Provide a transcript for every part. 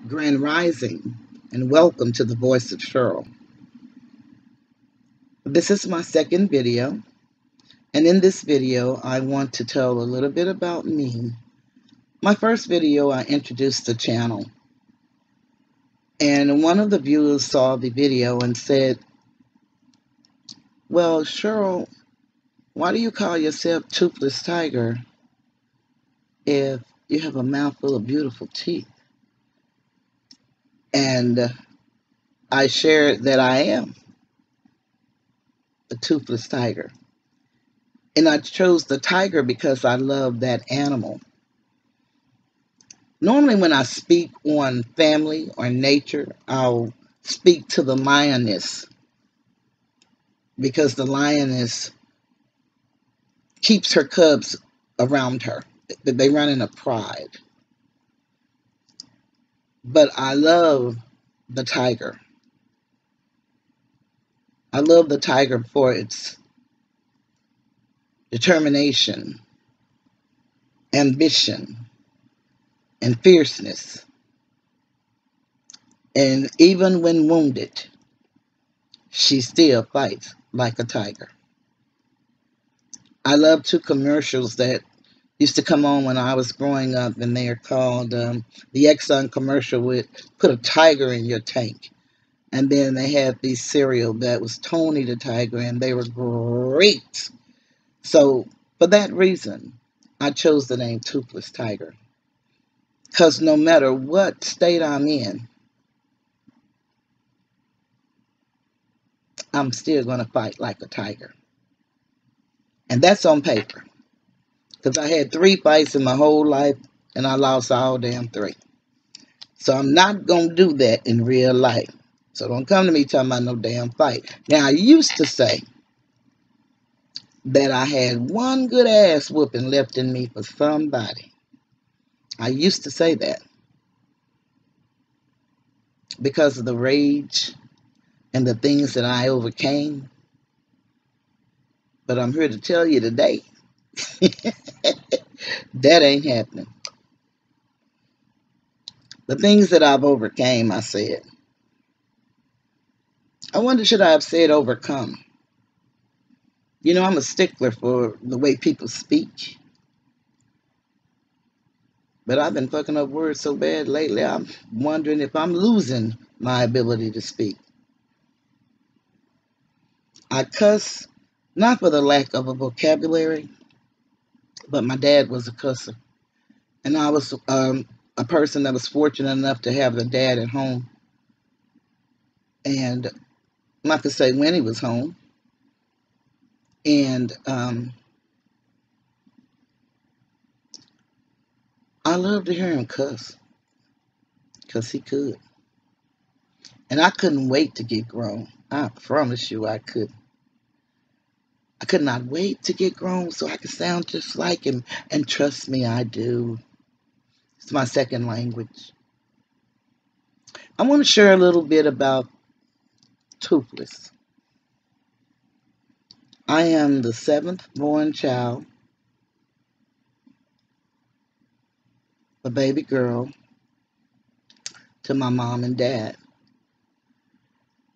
Grand Rising, and welcome to the Voice of Cheryl. This is my second video, and in this video, I want to tell a little bit about me. My first video, I introduced the channel, and one of the viewers saw the video and said, "Well, Cheryl, why do you call yourself Toothless Tiger if you have a mouthful of beautiful teeth?" And I shared that I am a toothless tiger. And I chose the tiger because I love that animal. Normally when I speak on family or nature, I'll speak to the lioness because the lioness keeps her cubs around her. They run in a pride. But I love the tiger. I love the tiger for its determination, ambition, and fierceness. And even when wounded, she still fights like a tiger. I love two commercials that used to come on when I was growing up, and they are called the Exxon commercial with "Put a Tiger in Your Tank." And then they had the cereal that was Tony the Tiger, and they were great. So for that reason, I chose the name Toothless Tiger. Because no matter what state I'm in, I'm still going to fight like a tiger. And that's on paper. Because I had 3 fights in my whole life, and I lost all damn 3. So I'm not going to do that in real life. So don't come to me talking about no damn fight. Now, I used to say that I had one good ass whooping left in me for somebody. I used to say that because of the rage and the things that I overcame. But I'm here to tell you today, that ain't happening. The things that I've overcame, I said. I wonder, should I have said overcome? You know, I'm a stickler for the way people speak. But I've been fucking up words so bad lately, I'm wondering if I'm losing my ability to speak. I cuss, not for the lack of a vocabulary, but my dad was a cusser. And I was a person that was fortunate enough to have a dad at home. And I'm not to say when he was home. And I love to hear him cuss because he could. And I couldn't wait to get grown. I promise you I could. I could not wait to get grown so I could sound just like him. And trust me, I do. It's my second language. I want to share a little bit about Toothless. I am the 7th born child, a baby girl, to my mom and dad.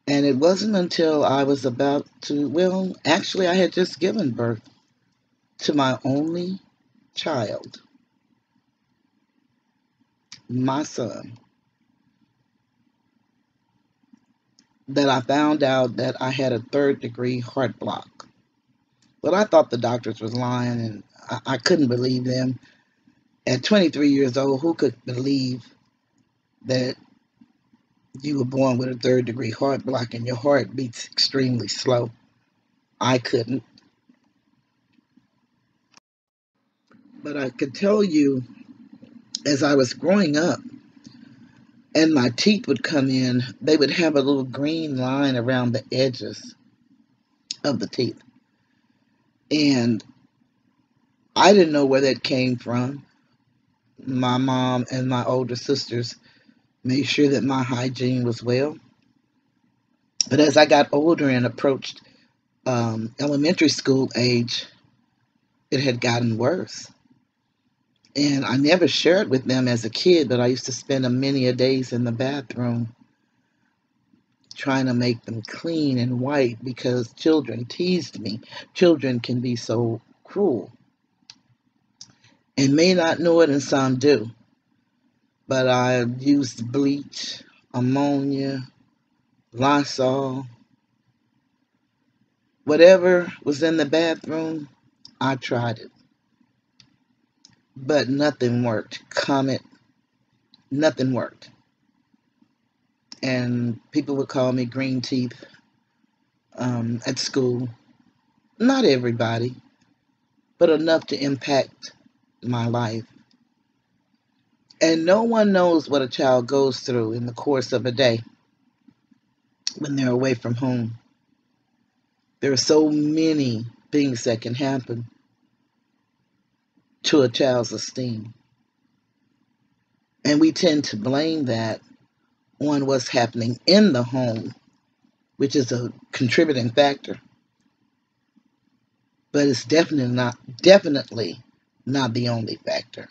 And it wasn't until I was about to, well, actually I had just given birth to my only child, my son, that I found out that I had a 3rd-degree heart block. But I thought the doctors was lying, and I couldn't believe them. At 23 years old, who could believe that you were born with a 3rd-degree heart block and your heart beats extremely slow? I couldn't. But I could tell you, as I was growing up and my teeth would come in, they would have a little green line around the edges of the teeth. And I didn't know where that came from. My mom and my older sisters made sure that my hygiene was well. But as I got older and approached elementary school age, it had gotten worse. And I never shared with them as a kid, but I used to spend a many a days in the bathroom trying to make them clean and white because children teased me. Children can be so cruel and may not know it, and some do. But I used bleach, ammonia, Lysol, whatever was in the bathroom, I tried it. But nothing worked. Comet, nothing worked. And people would call me green teeth at school. Not everybody, but enough to impact my life. And no one knows what a child goes through in the course of a day when they're away from home. There are so many things that can happen to a child's esteem. And we tend to blame that on what's happening in the home, which is a contributing factor. But it's definitely not the only factor.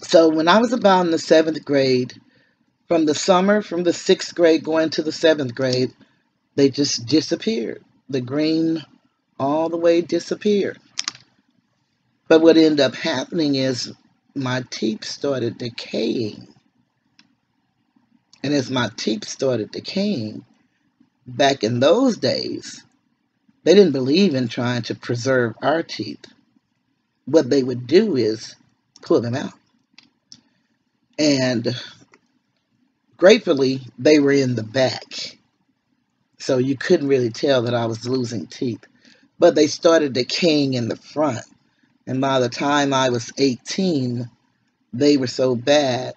So when I was about in the 7th grade, from the 6th grade going to the 7th grade, they just disappeared. The green all the way disappeared. But what ended up happening is my teeth started decaying. And as my teeth started decaying, back in those days, they didn't believe in trying to preserve our teeth. What they would do is pull them out. And gratefully, they were in the back. So you couldn't really tell that I was losing teeth. But they started decaying in the front. And by the time I was 18, they were so bad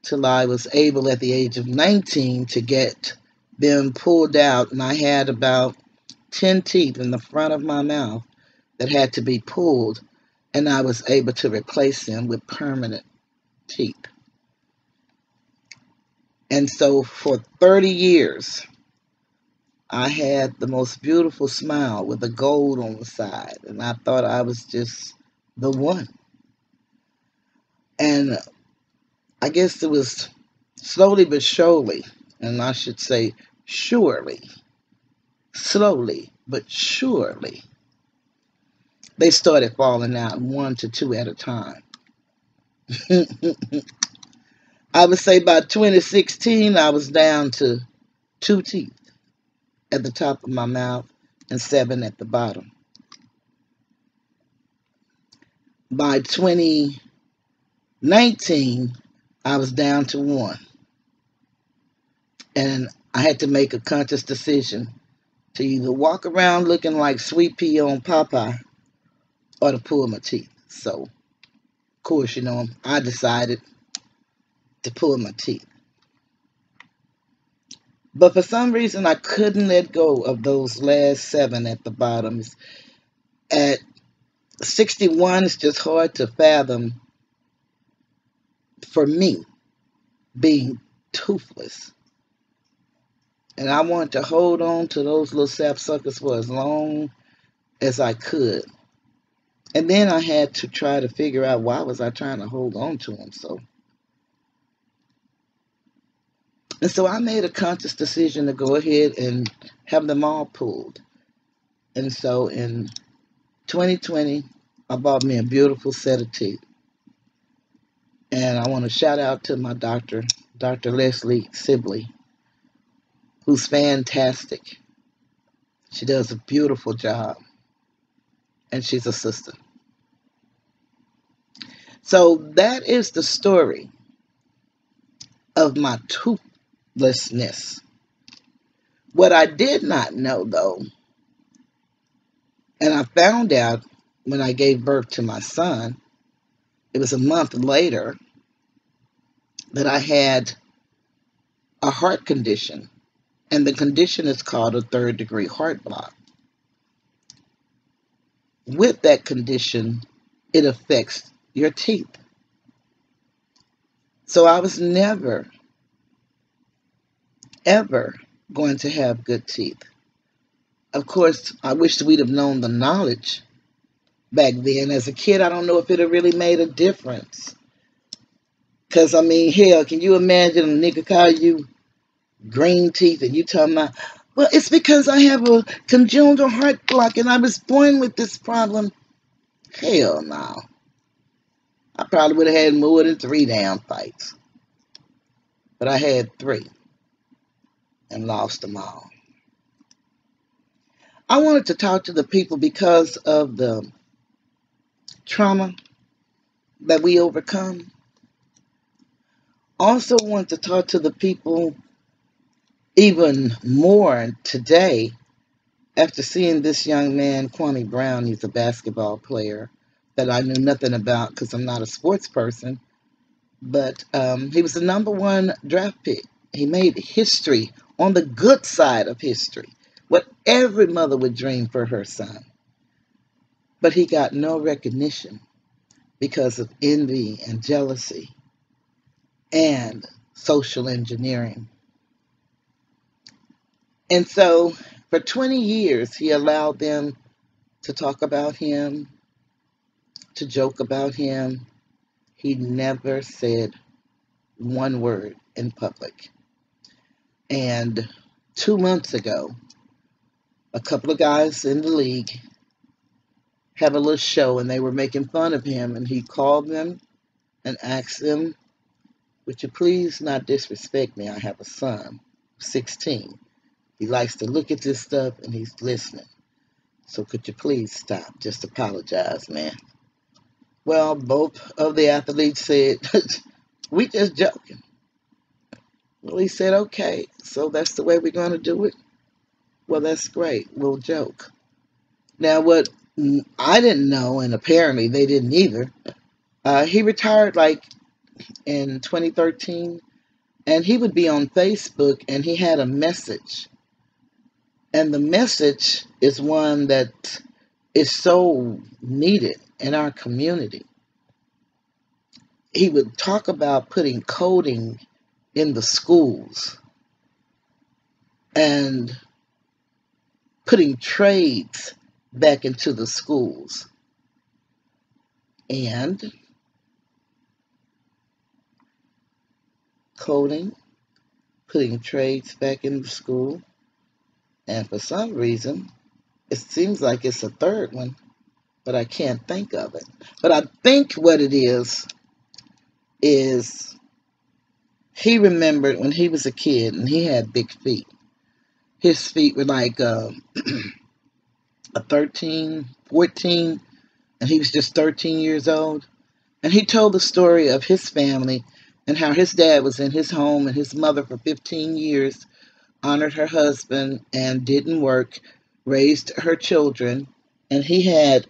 till I was able at the age of 19 to get them pulled out. And I had about 10 teeth in the front of my mouth that had to be pulled. And I was able to replace them with permanent teeth. And so for 30 years, I had the most beautiful smile with a gold on the side. And I thought I was just the one. And I guess it was slowly but surely, and I should say surely, slowly but surely, they started falling out 1 to 2 at a time. I would say by 2016, I was down to 2 teeth at the top of my mouth and 7 at the bottom. By 2019, I was down to 1. And I had to make a conscious decision to either walk around looking like Sweet Pea on Popeye or to pull my teeth. So, of course, I decided to pull my teeth. But for some reason, I couldn't let go of those last 7 at the bottoms. At 61, it's just hard to fathom, for me, being toothless. And I wanted to hold on to those little sapsuckers for as long as I could. And then I had to try to figure out why was I trying to hold on to them so I made a conscious decision to go ahead and have them all pulled. And so in 2020, I bought me a beautiful set of teeth. And I want to shout out to my doctor, Dr. Leslie Sibley, who's fantastic. She does a beautiful job. And she's a sister. So that is the story of my toothlessness. What I did not know, though, and I found out when I gave birth to my son, it was a month later, that I had a heart condition. And the condition is called a 3rd-degree heart block. With that condition, it affects your teeth. So I was never, ever going to have good teeth. Of course, I wish we'd have known the knowledge back then. As a kid, I don't know if it have really made a difference. Because, I mean, hell, can you imagine a nigga call you green teeth and you talking about, well, it's because I have a congenital heart block and I was born with this problem. Hell no. I probably would have had more than 3 damn fights. But I had 3 and lost them all. I wanted to talk to the people because of the trauma that we overcome. Also want to talk to the people even more today after seeing this young man, Kwame Brown. He's a basketball player that I knew nothing about because I'm not a sports person. But he was the #1 draft pick. He made history on the good side of history, what every mother would dream for her son. But he got no recognition because of envy and jealousy and social engineering. And so for 20 years, he allowed them to talk about him, to joke about him. He never said one word in public. And 2 months ago, a couple of guys in the league have a little show and they were making fun of him. And he called them and asked them, would you please not disrespect me? I have a son, 16. He likes to look at this stuff and he's listening. So could you please stop? Just apologize, man. Well, both of the athletes said, we just joking. Well, he said, okay, so that's the way we're going to do it? Well, that's great. We'll joke. Now, what I didn't know, and apparently they didn't either, he retired like in 2013, and he would be on Facebook, and he had a message. And the message is one that is so needed in our community. He would talk about putting coding in the schools and putting trades back into the schools and coding, putting trades back in the school. And for some reason, it seems like it's a third one, but I can't think of it. But I think what it is he remembered when he was a kid and he had big feet. His feet were like a 13, 14, and he was just 13 years old. And he told the story of his family and how his dad was in his home and his mother for 15 years honored her husband and didn't work, raised her children. And he had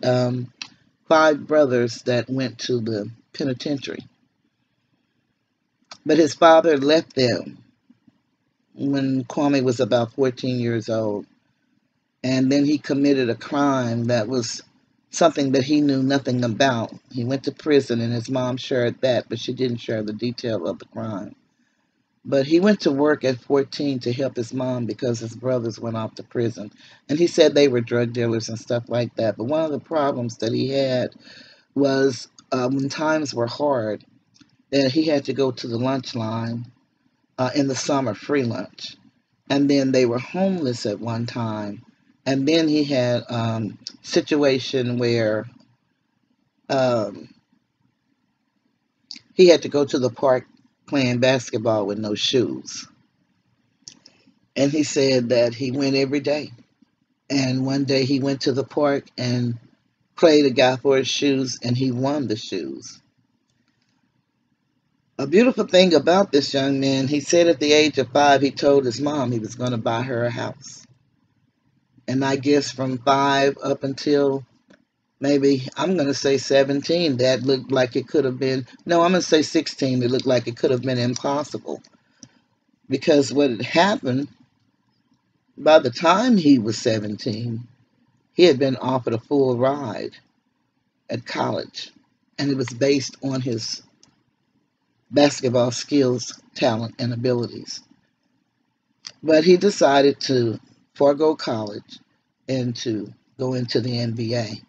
5 brothers that went to the penitentiary. But his father left them when Kwame was about 14 years old. And then he committed a crime that was something that he knew nothing about. He went to prison and his mom shared that, but she didn't share the detail of the crime. But he went to work at 14 to help his mom because his brothers went off to prison. And he said they were drug dealers and stuff like that. But one of the problems that he had was when times were hard, that he had to go to the lunch line in the summer, free lunch. And then they were homeless at one time. And then he had a situation where he had to go to the park playing basketball with no shoes. And he said that he went every day. And one day he went to the park and played a guy for his shoes, and he won the shoes. A beautiful thing about this young man, he said at the age of 5, he told his mom he was going to buy her a house. And I guess from 5 up until maybe, I'm going to say 17, that looked like it could have been, no, I'm going to say 16, it looked like it could have been impossible. Because what had happened, by the time he was 17, he had been offered a full ride at college. And it was based on his basketball skills, talent, and abilities. But he decided to forego college and to go into the NBA.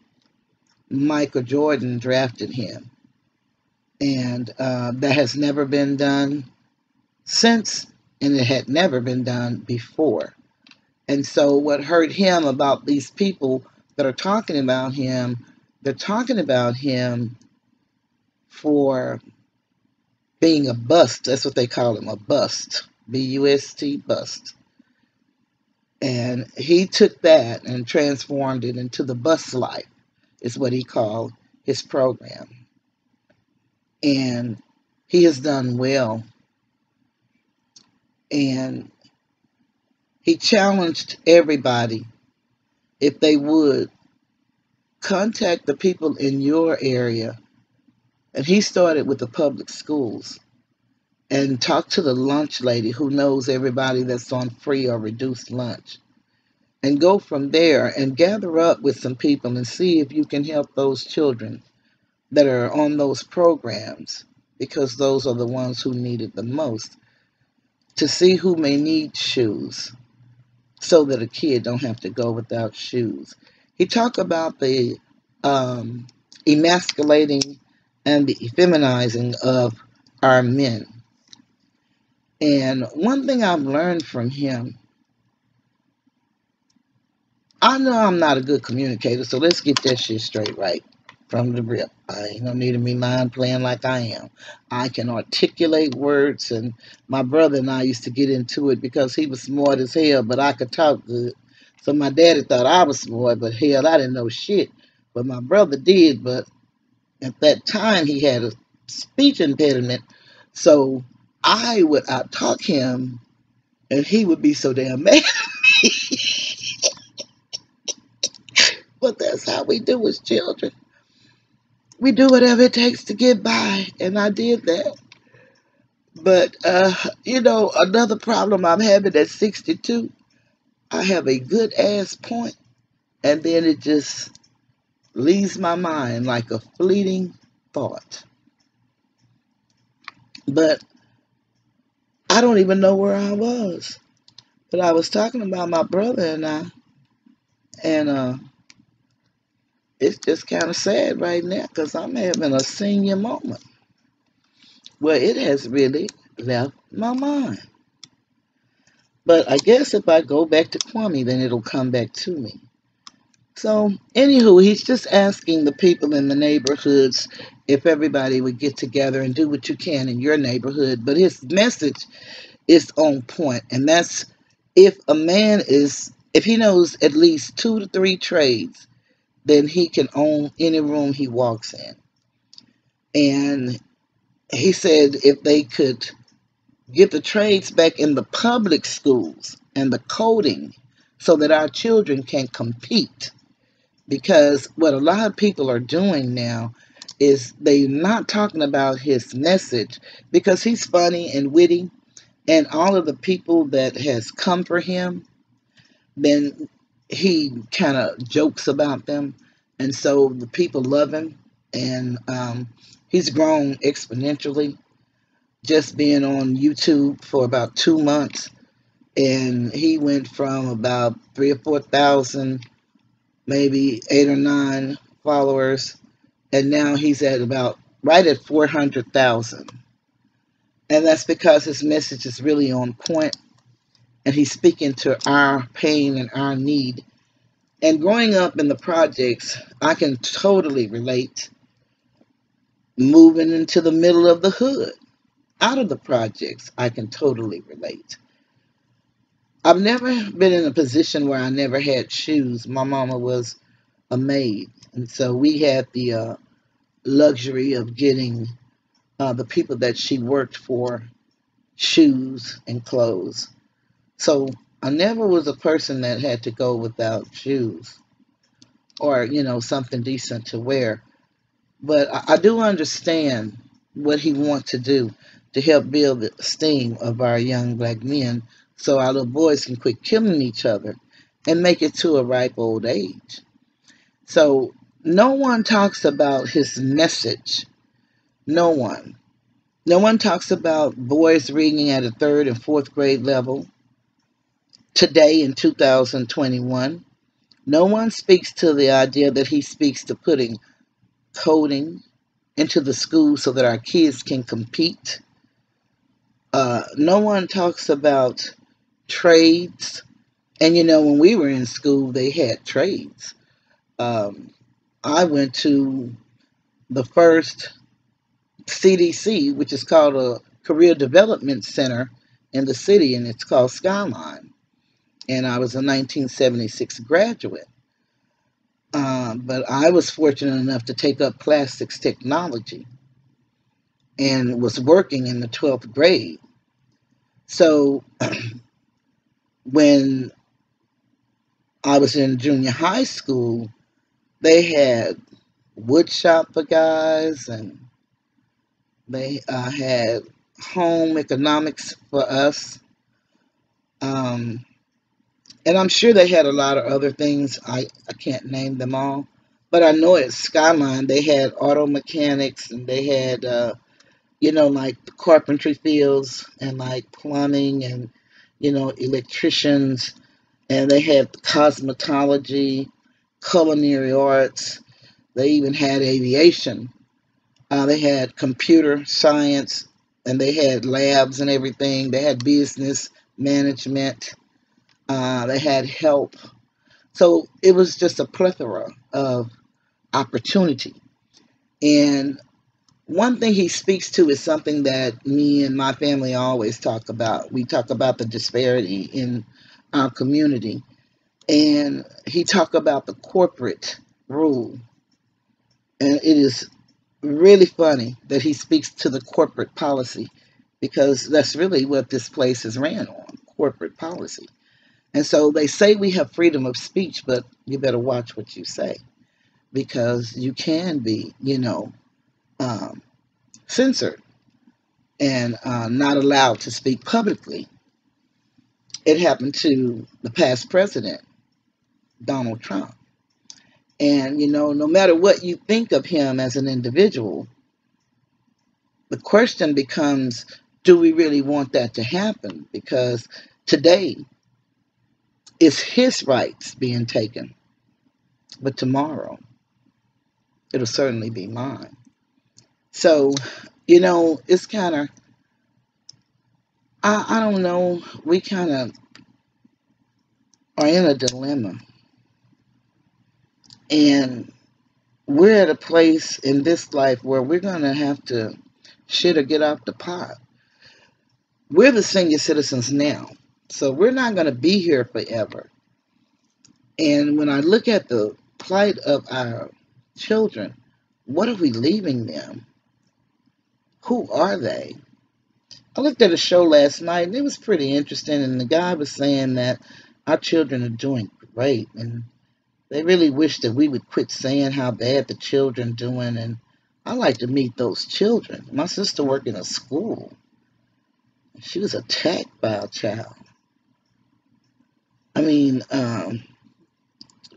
Michael Jordan drafted him. And that has never been done since, and it had never been done before. And so, what hurt him about these people that are talking about him, they're talking about him for being a bust. That's what they call him, a bust. B-U-S-T, bust. And he took that and transformed it into the bust life, is what he called his program. And he has done well. And he challenged everybody, if they would, contact the people in your area. And he started with the public schools and talk to the lunch lady who knows everybody that's on free or reduced lunch. And go from there and gather up with some people and see if you can help those children that are on those programs, because those are the ones who need it the most, to see who may need shoes so that a kid don't have to go without shoes. He talked about the emasculating and the effeminizing of our men. And one thing I've learned from him, I know I'm not a good communicator, so let's get that shit straight right from the rip. I ain't no need of me mind playing like I am. I can articulate words, and my brother and I used to get into it because he was smart as hell, but I could talk good. So my daddy thought I was smart, but hell, I didn't know shit. But my brother did, but at that time he had a speech impediment, so I would out-talk him, and he would be so damn mad. But that's how we do as children. We do whatever it takes to get by, and I did that. But, another problem I'm having at 62, I have a good ass point, and then it just leaves my mind like a fleeting thought. But I don't even know where I was. But I was talking about my brother and I, and it's just kind of sad right now because I'm having a senior moment where it has really left my mind. But I guess if I go back to Kwame, then it'll come back to me. So, anywho, he's just asking the people in the neighborhoods if everybody would get together and do what you can in your neighborhood. But his message is on point, and that's if if he knows at least 2 to 3 trades, then he can own any room he walks in. And he said if they could get the trades back in the public schools and the coding so that our children can compete. Because what a lot of people are doing now is they're not talking about his message because he's funny and witty, and all of the people that has come for him, then he kind of jokes about them, and so the people love him, and he's grown exponentially just being on YouTube for about 2 months, and he went from about 3 or 4 thousand, maybe 8 or 9 followers, and now he's at about right at 400,000. And that's because his message is really on point, and he's speaking to our pain and our need. And growing up in the projects, I can totally relate. Moving into the middle of the hood, out of the projects, I can totally relate. I've never been in a position where I never had shoes. My mama was a maid, and so we had the luxury of getting the people that she worked for shoes and clothes. So I never was a person that had to go without shoes or, something decent to wear. But I do understand what he wants to do to help build the esteem of our young black men so our little boys can quit killing each other and make it to a ripe old age. So no one talks about his message. No one. No one talks about boys reading at a 3rd and 4th grade level today in 2021. No one speaks to the idea that he speaks to putting coding into the school so that our kids can compete. No one talks about trades. And when we were in school, they had trades. Um, I went to the first CDC, which is called a Career Development Center in the city, and it's called Skyline. And I was a 1976 graduate. But I was fortunate enough to take up plastics technology and was working in the 12th grade. So when I was in junior high school, they had wood shop for guys, and they had home economics for us. Um, and I'm sure they had a lot of other things. I can't name them all. But I know at Skyline they had auto mechanics, and they had, like carpentry fields and like plumbing and, electricians. And they had cosmetology, culinary arts. They even had aviation. They had computer science, and they had labs and everything. They had business management. They had help. So it was just a plethora of opportunity. And one thing he speaks to is something that me and my family always talk about. We talk about the disparity in our community. And he talked about the corporate rule. And it is really funny that he speaks to the corporate policy, because that's really what this place is ran on, corporate policy. And so they say we have freedom of speech, but you better watch what you say, because you can be, um, censored and not allowed to speak publicly. It happened to the past president, Donald Trump. And, no matter what you think of him as an individual, the question becomes, do we really want that to happen? Because today it's his rights being taken, but tomorrow it'll certainly be mine. So, it's kind of, I don't know, we kind of are in a dilemma. And we're at a place in this life where we're going to have to shit or get off the pot. We're the senior citizens now, so we're not going to be here forever. And when I look at the plight of our children, what are we leaving them? Who are they? I looked at a show last night, and it was pretty interesting, and the guy was saying that our children are doing great, and they really wish that we would quit saying how bad the children doing. And I like to meet those children. My sister worked in a school. She was attacked by a child. I mean,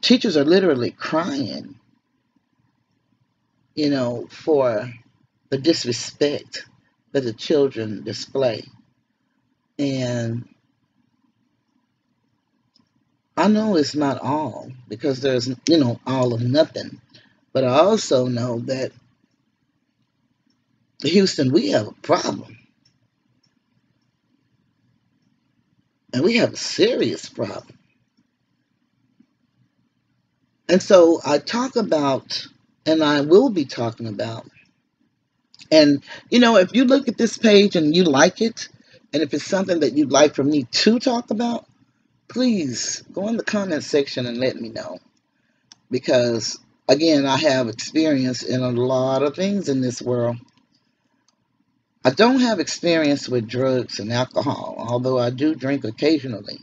teachers are literally crying, for the disrespect that the children display. And I know it's not all, because there's, all or nothing. But I also know that Houston, we have a problem. And we have a serious problem. And so I talk about, and I will be talking about, and if you look at this page and you like it, and if it's something that you'd like for me to talk about, please go in the comment section and let me know. Because, again, I have experience in a lot of things in this world. I don't have experience with drugs and alcohol, although I do drink occasionally.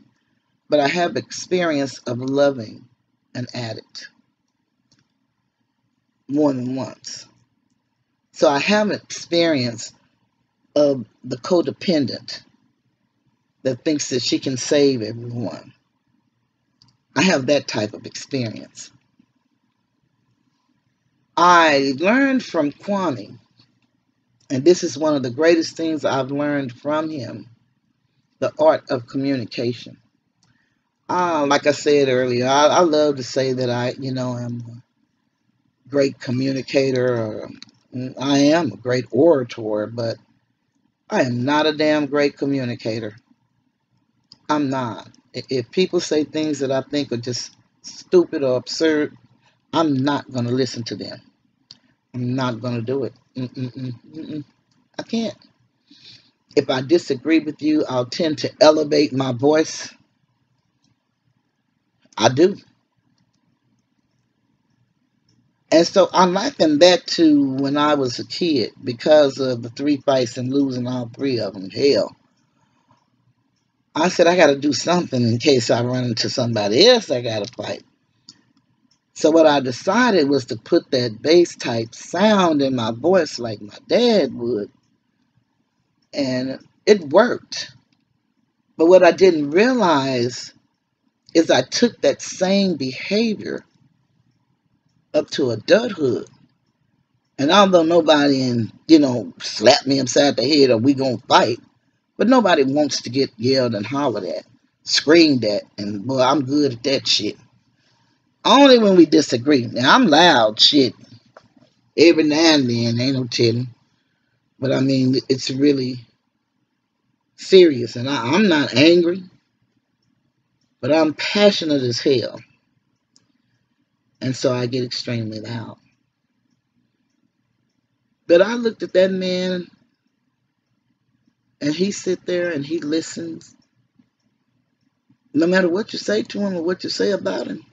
But I have experience of loving an addict more than once. So I have experience of the codependent that thinks that she can save everyone. I have that type of experience. I learned from Kwame, and this is one of the greatest things I've learned from him, the art of communication. Like I said earlier, I love to say that I, am great communicator. I am a great orator, but I am not a damn great communicator. I'm not. If people say things that I think are just stupid or absurd, I'm not going to listen to them. I'm not going to do it. I can't. If I disagree with you, I'll tend to elevate my voice. I do. And so I liken that to when I was a kid because of the 3 fights and losing all 3 of them. Hell, I said I got to do something in case I run into somebody else I got to fight. So what I decided was to put that bass type sound in my voice like my dad would. And it worked. But what I didn't realize is I took that same behavior up to adulthood. And although nobody slapped me upside the head or we gonna fight, but nobody wants to get yelled and hollered at, screamed at, and boy, I'm good at that shit. Only when we disagree. Now I'm loud shit. Every now and then, ain't no telling. But I mean, it's really serious. And I'm not angry, but I'm passionate as hell. And so I get extremely loud. But I looked at that man and he sit there and he listens. No matter what you say to him or what you say about him,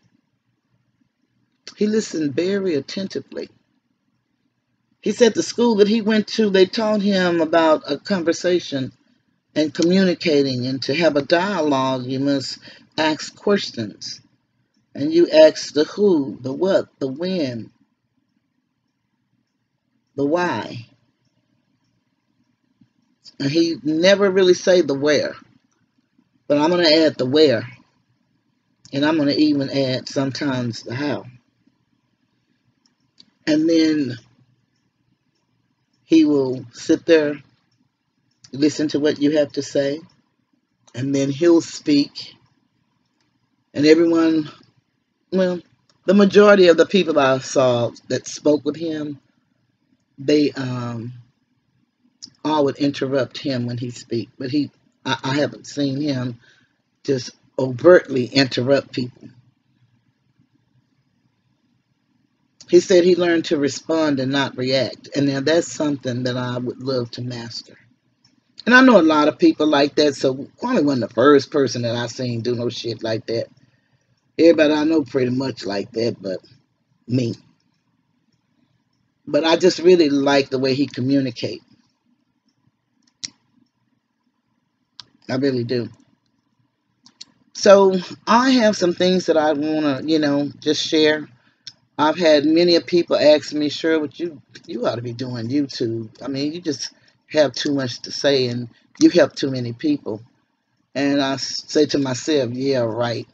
he listened very attentively. He said the school that he went to, they taught him about a conversation and communicating, and to have a dialogue, you must ask questions. And you ask the who, the what, the when, the why. And he never really say the where. But I'm going to add the where. And I'm going to even add sometimes the how. And then he will sit there, listen to what you have to say, and then he'll speak. And everyone, well, the majority of the people I saw that spoke with him, they all would interrupt him when he speak. But I haven't seen him just overtly interrupt people. He said he learned to respond and not react. And now that's something that I would love to master. And I know a lot of people like that, so Kwame wasn't the first person that I seen do no shit like that. Everybody I know pretty much like that, but me. But I just really like the way he communicates. I really do. So I have some things that I want to, just share. I've had many of people ask me, sure, what you ought to be doing YouTube. I mean, you just have too much to say and you help too many people. And I say to myself, yeah, right.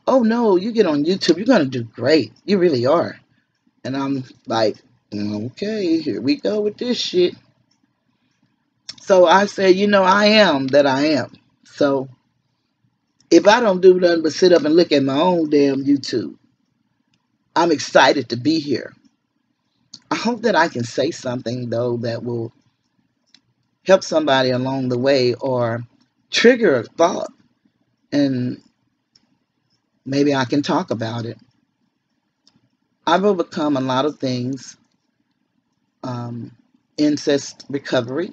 Oh no, you get on YouTube, you're gonna do great. You really are. And I'm like, okay, here we go with this shit. So I say, I am that I am. So if I don't do nothing but sit up and look at my own damn YouTube, I'm excited to be here. I hope that I can say something, though, that will help somebody along the way or trigger a thought, and maybe I can talk about it. I've overcome a lot of things. Incest recovery,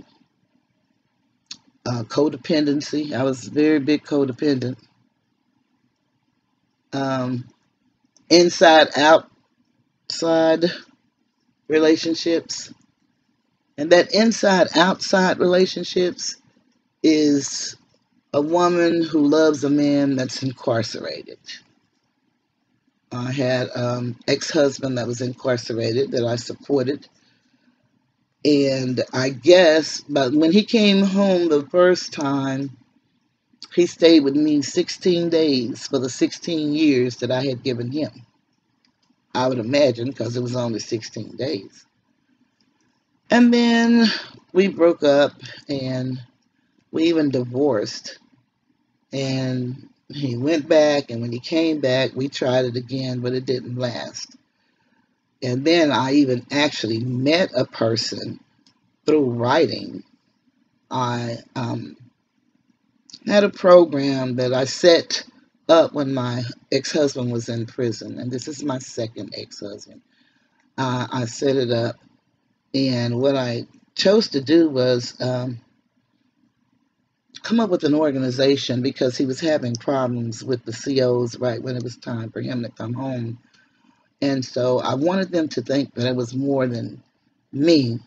codependency. I was very big codependent. Inside outside relationships. And that inside outside relationships is a woman who loves a man that's incarcerated. I had ex-husband that was incarcerated that I supported. And I guess, but when he came home the first time, he stayed with me 16 days for the 16 years that I had given him. I would imagine, because it was only 16 days. And then we broke up and we even divorced. And he went back, and when he came back, we tried it again, but it didn't last. And then I even actually met a person through writing. I had a program that I set up when my ex-husband was in prison, and this is my second ex-husband. I set it up, and what I chose to do was come up with an organization because he was having problems with the COs right when it was time for him to come home. And so I wanted them to think that it was more than me.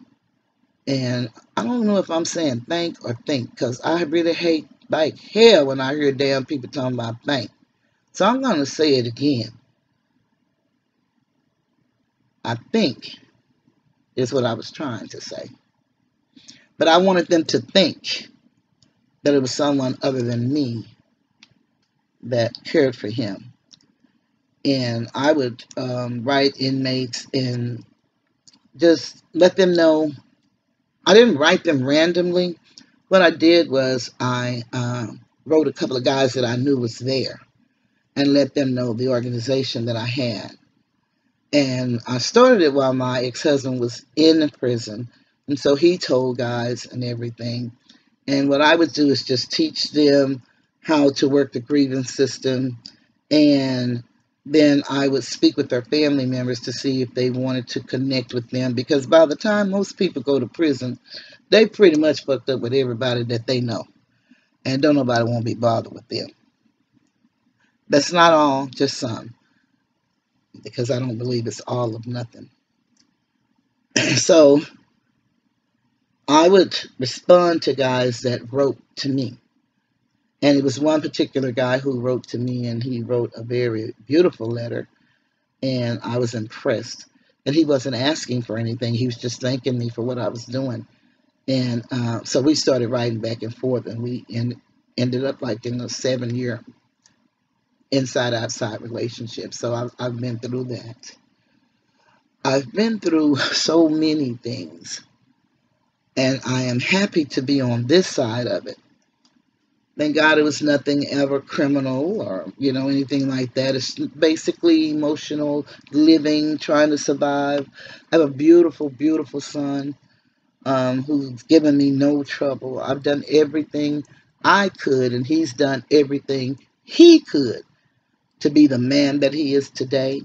And I don't know if I'm saying thank or think, because I really hate like hell when I hear damn people talking about thank. So I'm going to say it again. I think is what I was trying to say. But I wanted them to think that it was someone other than me that cared for him. And I would write inmates and just let them know. I didn't write them randomly. What I did was I wrote a couple of guys that I knew was there and let them know the organization that I had. And I started it while my ex-husband was in prison. And so he told guys and everything. And what I would do is just teach them how to work the grievance system. And then I would speak with their family members to see if they wanted to connect with them. Because by the time most people go to prison, they pretty much fucked up with everybody that they know. And don't nobody want to be bothered with them. That's not all, just some. Because I don't believe it's all of nothing. So I would respond to guys that wrote to me. And it was one particular guy who wrote to me, and he wrote a very beautiful letter. And I was impressed. And he wasn't asking for anything. He was just thanking me for what I was doing. And so we started writing back and forth, and we ended up like in a 7-year inside-outside relationship. So I've been through that. I've been through so many things, and I am happy to be on this side of it. Thank God it was nothing ever criminal or, anything like that. It's basically emotional living, trying to survive. I have a beautiful, beautiful son who's given me no trouble. I've done everything I could, and he's done everything he could to be the man that he is today.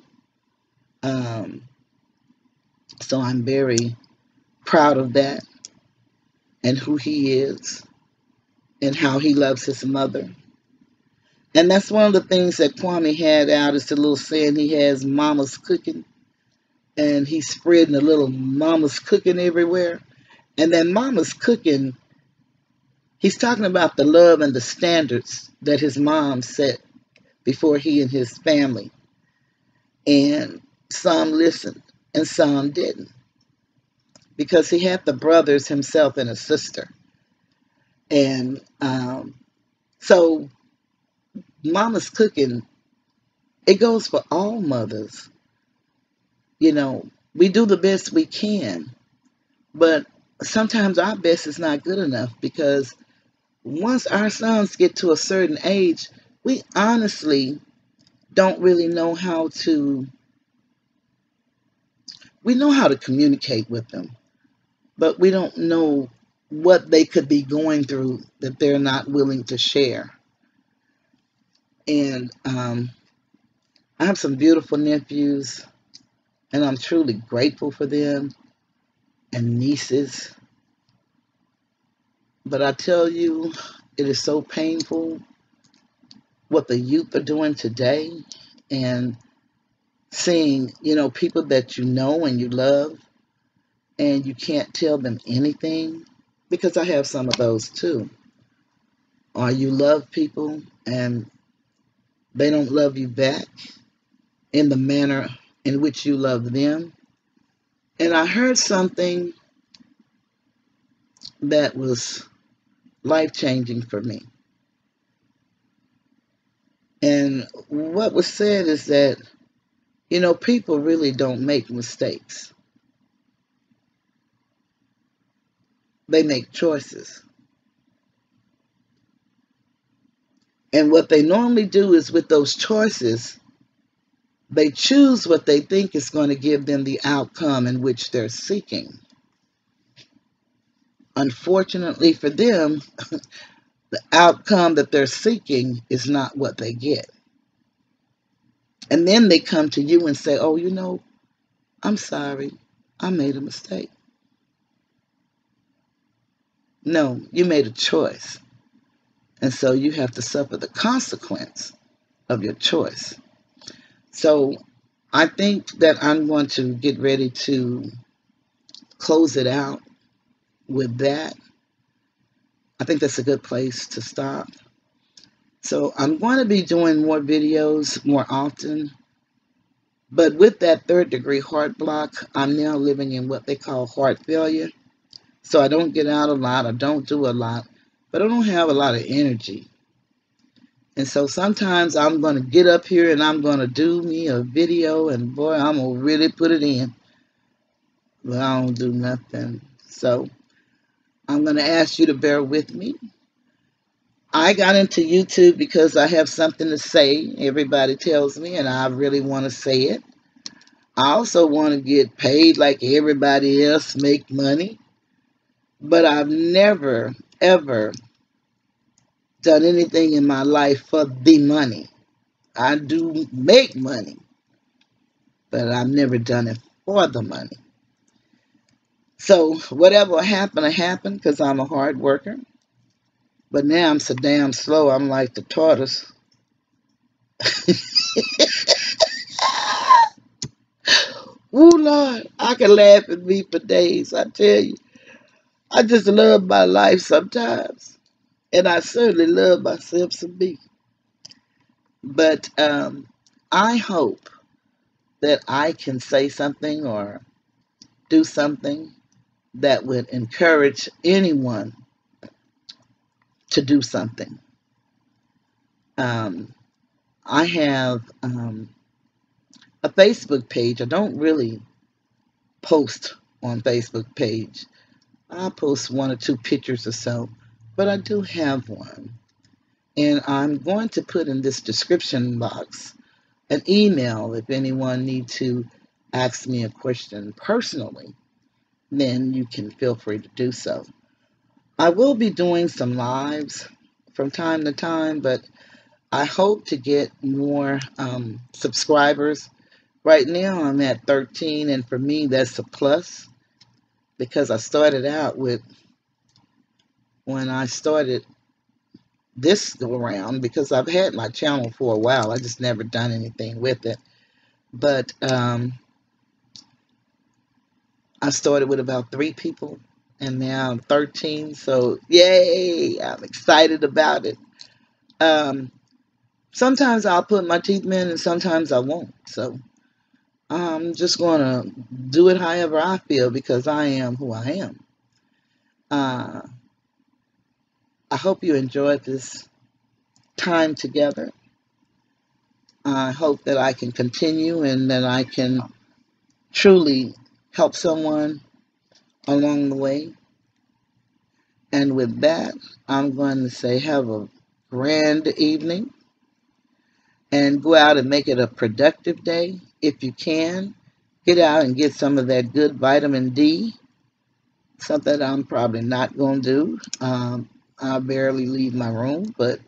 So I'm very proud of that and who he is and how he loves his mother. And that's one of the things that Kwame had out is the little saying he has, mama's cooking. And he's spreading a little mama's cooking everywhere. And then mama's cooking, he's talking about the love and the standards that his mom set before he and his family. And some listened and some didn't. Because he had the brothers himself and a sister. And so mama's cooking, it goes for all mothers. We do the best we can, but sometimes our best is not good enough because once our sons get to a certain age, we honestly don't really know how to, we know how to communicate with them, but we don't know what they could be going through that they're not willing to share. And I have some beautiful nephews, and I'm truly grateful for them, and nieces. But I tell you, it is so painful what the youth are doing today, and seeing, people that you know and you love, and you can't tell them anything, because I have some of those too. Or you love people and they don't love you back in the manner in which you love them. And I heard something that was life-changing for me. And what was said is that, people really don't make mistakes. They make choices. And what they normally do is with those choices, They choose what they think is going to give them the outcome in which they're seeking. Unfortunately for them, the outcome that they're seeking is not what they get. And then they come to you and say, oh, I'm sorry, I made a mistake. No, you made a choice. And so you have to suffer the consequence of your choice. So I think that I'm going to get ready to close it out with that. I think that's a good place to stop. So I'm going to be doing more videos more often. But with that third degree heart block, I'm now living in what they call heart failure. So I don't get out a lot. I don't do a lot. But I don't have a lot of energy. And so sometimes I'm going to get up here and I'm going to do me a video. And boy, I'm going to really put it in. But I don't do nothing. So I'm going to ask you to bear with me. I got into YouTube because I have something to say. Everybody tells me, and I really want to say it. I also want to get paid like everybody else, make money. But I've never, ever done anything in my life for the money. I do make money, but I've never done it for the money. So whatever happened, happened because I'm a hard worker. But now I'm so damn slow, I'm like the tortoise. Woo, Lord, I can laugh at me for days, I tell you. I just love my life sometimes. And I certainly love myself some me. But I hope that I can say something or do something that would encourage anyone to do something. I have a Facebook page. I don't really post on Facebook page. I post one or two pictures or so, but I do have one. And I'm going to put in this description box an email if anyone needs to ask me a question personally, then you can feel free to do so. I will be doing some lives from time to time, but I hope to get more subscribers. Right now I'm at 13, and for me that's a plus because I started out with, when I started this go around, because I've had my channel for a while, I just never done anything with it. But I started with about 3 people, and now I'm 13. So yay! I'm excited about it. Sometimes I'll put my teeth in, and sometimes I won't. So I'm just gonna do it however I feel because I am who I am. I hope you enjoyed this time together. I hope that I can continue and that I can truly help someone along the way. And with that, I'm going to say have a grand evening and go out and make it a productive day. If you can, get out and get some of that good vitamin D, something I'm probably not going to do. I barely leave my room, but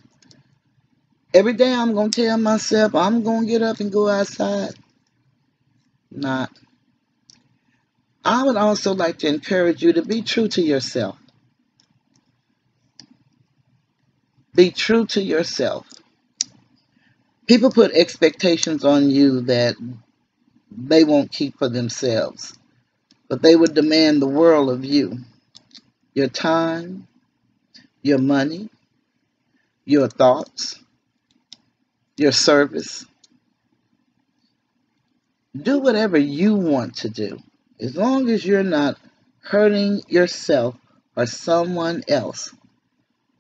every day I'm going to tell myself I'm going to get up and go outside. Not. I would also like to encourage you to be true to yourself. Be true to yourself. People put expectations on you that they won't keep for themselves, but they would demand the world of you. Your time, your money, your thoughts, your service. Do whatever you want to do, as long as you're not hurting yourself or someone else.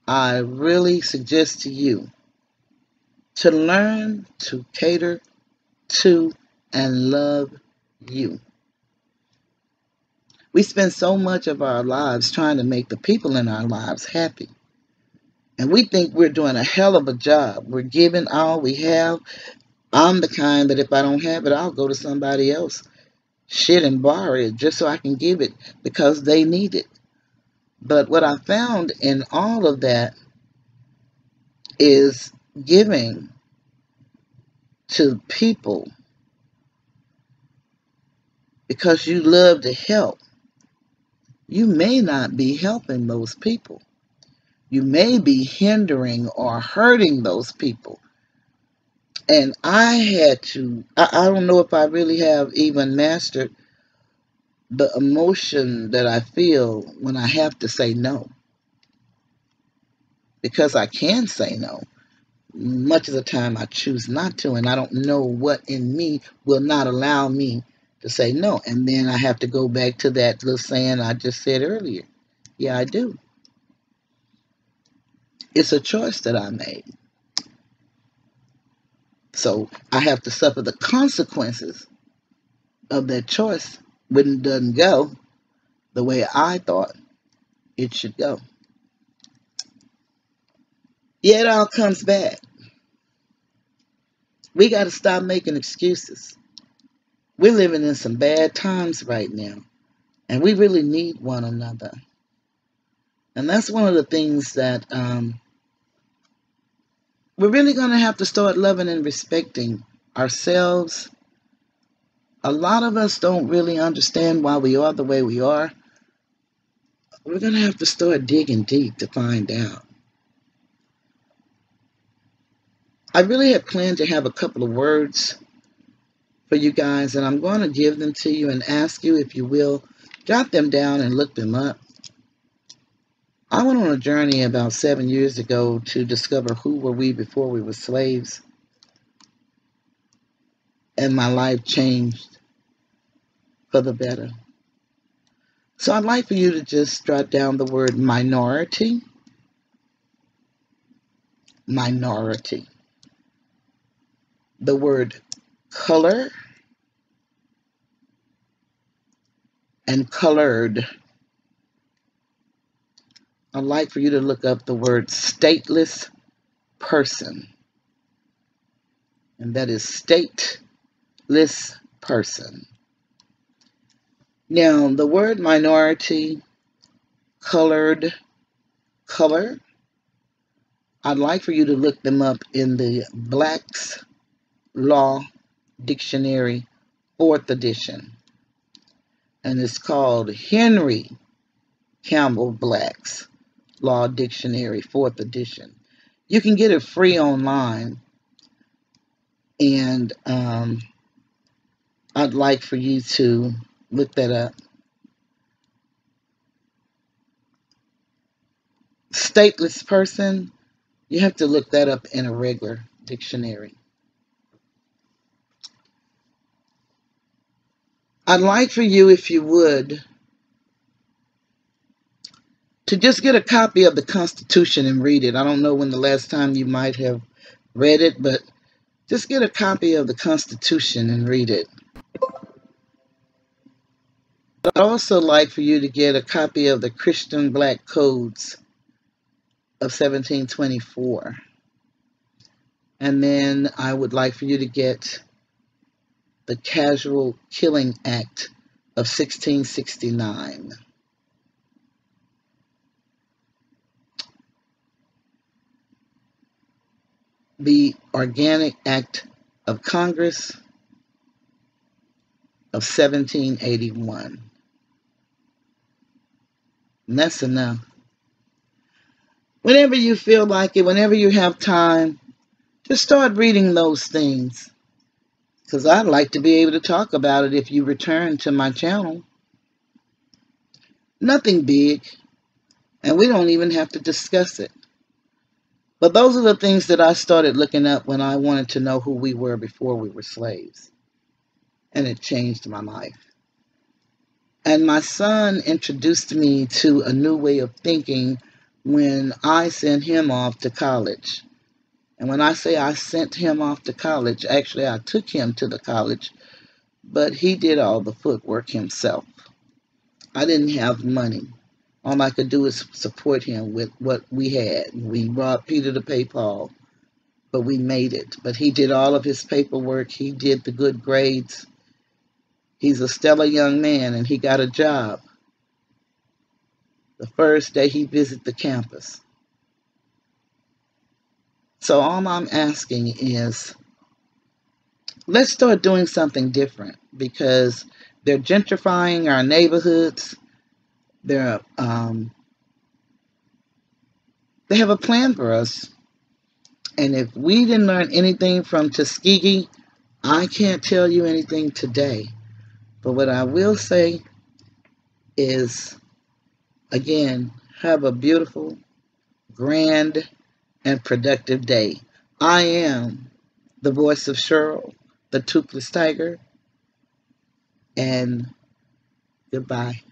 I really suggest to you to learn to cater to and love you. We spend so much of our lives trying to make the people in our lives happy. And we think we're doing a hell of a job. We're giving all we have. I'm the kind that if I don't have it, I'll go to somebody else, shit, and borrow it just so I can give it because they need it. But what I found in all of that is giving to people because you love to help. You may not be helping those people. You may be hindering or hurting those people. And I don't know if I really have even mastered the emotion that I feel when I have to say no. Because I can say no. Much of the time I choose not to, and I don't know what in me will not allow me to say no. And then I have to go back to that little saying I just said earlier. Yeah, I do. It's a choice that I made. So I have to suffer the consequences of that choice when it doesn't go the way I thought it should go. Yeah, it all comes back. We got to stop making excuses. We're living in some bad times right now, and we really need one another. And that's one of the things that we're really going to have to start loving and respecting ourselves. A lot of us don't really understand why we are the way we are. We're going to have to start digging deep to find out. I really had planned to have a couple of words for you guys, and I'm going to give them to you and ask you if you will jot them down and look them up. I went on a journey about 7 years ago to discover who were we before we were slaves, and my life changed for the better. So I'd like for you to just jot down the word minority, minority, the word color, and colored. I'd like for you to look up the word stateless person, and that is stateless person. Now, the word minority, colored, color, I'd like for you to look them up in the Black's Law Dictionary, 4th edition. And it's called Henry Campbell Black's Law Dictionary, 4th edition. You can get it free online. And I'd like for you to look that up. Stateless person, you have to look that up in a regular dictionary. I'd like for you, if you would, to just get a copy of the Constitution and read it. I don't know when the last time you might have read it, but just get a copy of the Constitution and read it. I'd also like for you to get a copy of the Christian Black Codes of 1724. And then I would like for you to get the Casual Killing Act of 1669. The Organic Act of Congress of 1781. And that's enough. Whenever you feel like it, whenever you have time, just start reading those things. Because I'd like to be able to talk about it if you return to my channel. Nothing big, and we don't even have to discuss it. But those are the things that I started looking up when I wanted to know who we were before we were slaves. And it changed my life. And my son introduced me to a new way of thinking when I sent him off to college. And when I say I sent him off to college, actually I took him to the college, but he did all the footwork himself. I didn't have money. All I could do is support him with what we had. We robbed Peter to pay Paul. but we made it. But he did all of his paperwork. He did the good grades. He's a stellar young man, and he got a job the first day he visited the campus. So all I'm asking is, let's start doing something different, because they're gentrifying our neighborhoods. They're they have a plan for us, and if we didn't learn anything from Tuskegee, I can't tell you anything today. But what I will say is, again, have a beautiful, grand, and productive day. I am the voice of Cheryl, the Toothless Tiger, and goodbye.